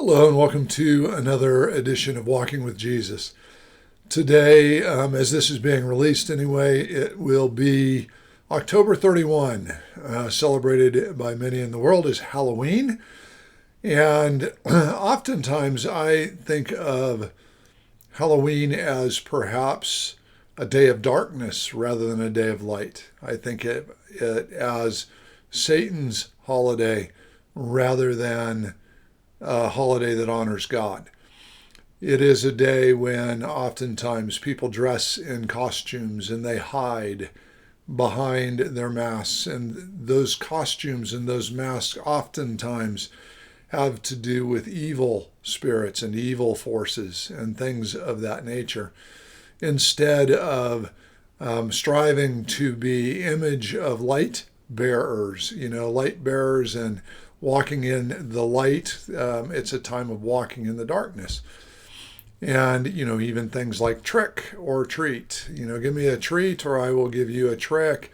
Hello and welcome to another edition of Walking with Jesus. Today, as this is being released anyway, it will be October 31, celebrated by many in the world as Halloween. And oftentimes I think of Halloween as perhaps a day of darkness rather than a day of light. I think it as Satan's holiday rather than a holiday that honors God. It is a day when oftentimes people dress in costumes and they hide behind their masks. And those costumes and those masks oftentimes have to do with evil spirits and evil forces and things of that nature. Instead of striving to be image of light bearers, light bearers and walking in the light, it's a time of walking in the darkness. And, even things like trick or treat, give me a treat or I will give you a trick.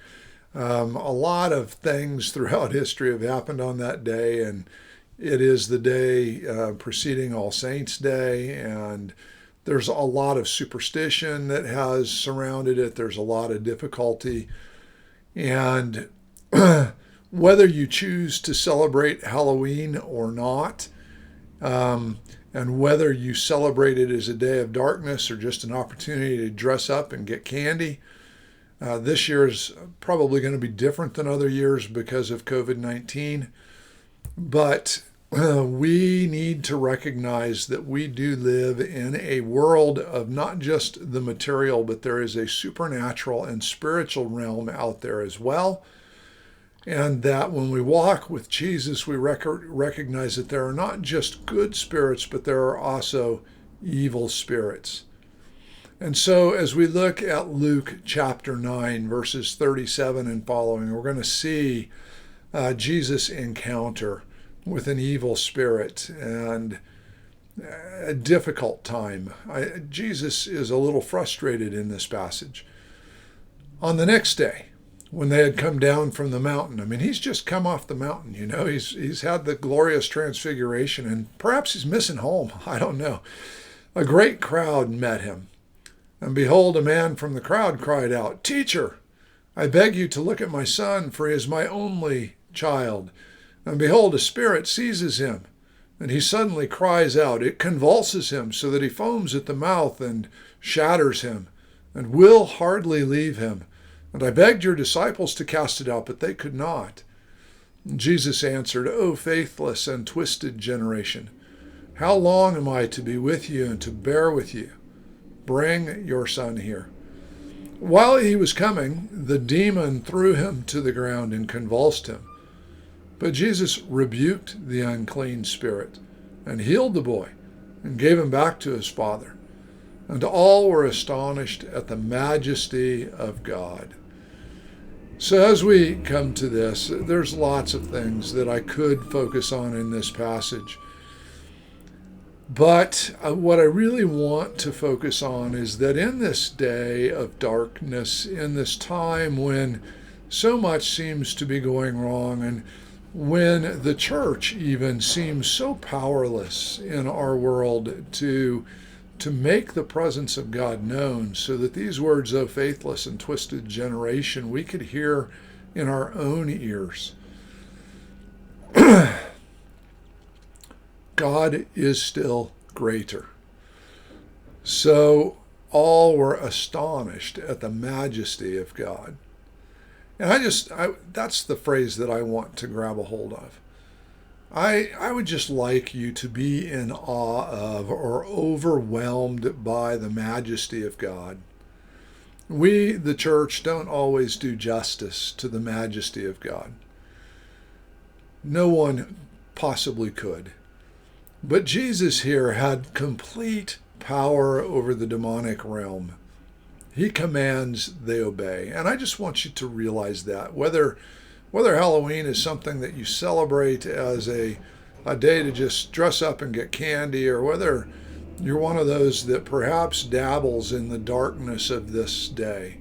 A lot of things throughout history have happened on that day, and it is the day preceding All Saints' Day, and there's a lot of superstition that has surrounded it. There's a lot of difficulty. And whether you choose to celebrate Halloween or not, and whether you celebrate it as a day of darkness or just an opportunity to dress up and get candy, this year is probably going to be different than other years because of COVID-19. But we need to recognize that we do live in a world of not just the material, but there is a supernatural and spiritual realm out there as well. And that when we walk with Jesus, we recognize that there are not just good spirits, but there are also evil spirits. And so as we look at Luke chapter 9, verses 37 and following, we're going to see Jesus' encounter with an evil spirit and a difficult time. Jesus is a little frustrated in this passage. On the next day, when they had come down from the mountain. He's just come off the mountain, He's had the glorious transfiguration, and perhaps he's missing home. I don't know. A great crowd met him. And behold, a man from the crowd cried out, "Teacher, I beg you to look at my son, for he is my only child. And behold, a spirit seizes him, and he suddenly cries out. It convulses him so that he foams at the mouth and shatters him, and will hardly leave him. And I begged your disciples to cast it out, but they could not." And Jesus answered, "O faithless and twisted generation, how long am I to be with you and to bear with you? Bring your son here." While he was coming, the demon threw him to the ground and convulsed him. But Jesus rebuked the unclean spirit and healed the boy and gave him back to his father. And all were astonished at the majesty of God. So as we come to this, there's lots of things that I could focus on in this passage. But what I really want to focus on is that in this day of darkness, in this time when so much seems to be going wrong, and when the church even seems so powerless in our world to make the presence of God known, so that these words, "O faithless and twisted generation," we could hear in our own ears. God is still greater. So all were astonished at the majesty of God. And that's the phrase that I want to grab a hold of. I would just like you to be in awe of or overwhelmed by the majesty of God. We, the church, don't always do justice to the majesty of God. No one possibly could. But Jesus here had complete power over the demonic realm. He commands, they obey. And I just want you to realize that. Whether Halloween is something that you celebrate as a day to just dress up and get candy, or whether you're one of those that perhaps dabbles in the darkness of this day,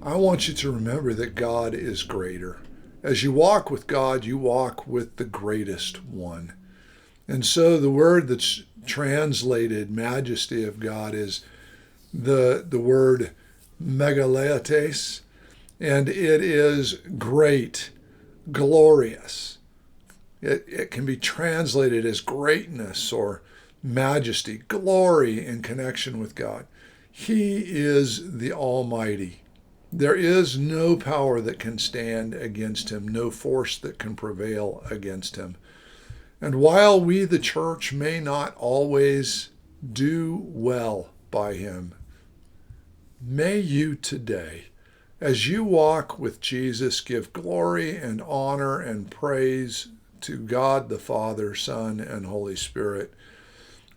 I want you to remember that God is greater. As you walk with God, you walk with the greatest one. And so the word that's translated majesty of God is the word megaletes, and it is great, glorious. It can be translated as greatness or majesty, glory in connection with God. He is the Almighty. There is no power that can stand against him, no force that can prevail against him. And while we, the church, may not always do well by him, may you today, as you walk with Jesus, give glory and honor and praise to God the Father, Son, and Holy Spirit.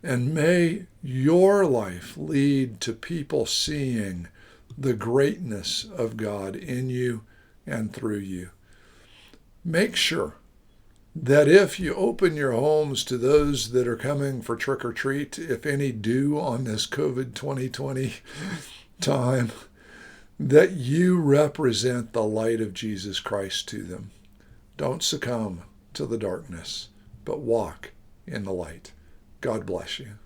And may your life lead to people seeing the greatness of God in you and through you. Make sure that if you open your homes to those that are coming for trick or treat, if any do on this COVID 2020 time, that you represent the light of Jesus Christ to them. Don't succumb to the darkness, but walk in the light. God bless you.